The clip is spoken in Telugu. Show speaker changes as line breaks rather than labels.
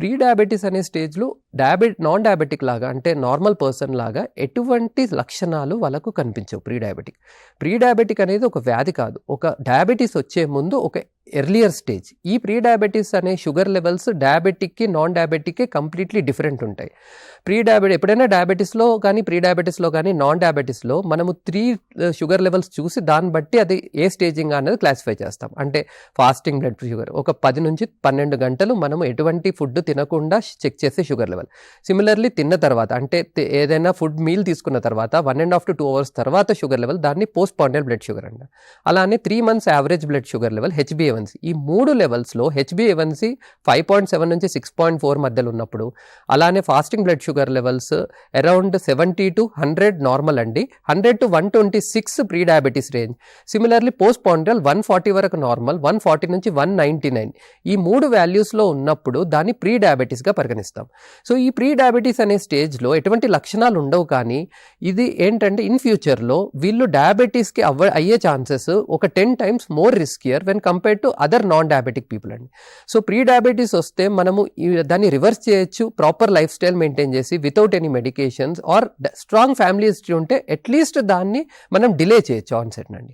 ప్రీ డయాబెటీస్ అనే స్టేజ్లో నాన్ డయాబెటిక్ లాగా అంటే నార్మల్ పర్సన్ లాగా ఎటువంటి లక్షణాలు వాళ్ళకు కనిపించవు. ప్రీ డయాబెటిక్ అనేది ఒక వ్యాధి కాదు, ఒక డయాబెటీస్ వచ్చే ముందు ఒక ఎర్లియర్ స్టేజ్. ఈ ప్రీ డయాబెటీస్ అనే షుగర్ లెవెల్స్ డయాబెటిక్కి నాన్ డయాబెటిక్కి కంప్లీట్లీ డిఫరెంట్ ఉంటాయి. ఎప్పుడైనా డయాబెటీస్లో కానీ ప్రీ డయాబెటీస్లో కానీ నాన్ డయాబెటీస్లో మనము 3 షుగర్ లెవెల్స్ చూసి దాన్ని బట్టి అది ఏ స్టేజింగ్ అనేది క్లాసిఫై చేస్తాం. అంటే ఫాస్టింగ్ బ్లడ్ షుగర్ ఒక 10 నుంచి 12 గంటలు మనము ఎటువంటి ఫుడ్ తినకుండా చెక్ చేసే షుగర్ లెవెల్. సిమిలర్లీ తిన్న తర్వాత అంటే ఏదైనా ఫుడ్ మీల్ తీసుకున్న తర్వాత 1.5 to 2 hours తర్వాత షుగర్ లెవెల్, దాన్ని పోస్ట్ పాండియల్ బ్లడ్ షుగర్ అంట. అలానే 3 months average blood sugar level HbA1c. ఈ 3 లెవెల్స్లో HbA1c 5.7 నుంచి 6.4 మధ్యలో ఉన్నప్పుడు, అలానే fasting blood sugar levels around 70 to 100 normal అండి, 100 to 126 pre diabetes range. Similarly post prandial 140 వరకు నార్మల్, 140 నుంచి 199 ఈ 3 వాల్యూస్లో ఉన్నప్పుడు దాన్ని ప్రీ డయాబెటీస్గా పరిగణిస్తాం. సో ఈ ప్రీ డయాబెటీస్ అనే స్టేజ్లో ఎటువంటి లక్షణాలు ఉండవు, కానీ ఇది ఏంటంటే ఇన్ ఫ్యూచర్లో వీళ్ళు డయాబెటీస్కి అయ్యే ఛాన్సెస్ ఒక 10 times more riskier when compared to other non diabetic people అండి. సో ప్రీ డయాబెటీస్ వస్తే మనము దాన్ని రివర్స్ చేయొచ్చు ప్రాపర్ లైఫ్ స్టైల్ మెయింటైన్ చేసి, without any medications or strong family history ఉంటే అట్లీస్ట్ దాన్ని మనం డిలే చేయొచ్చు ఆన్సెట్ అండి.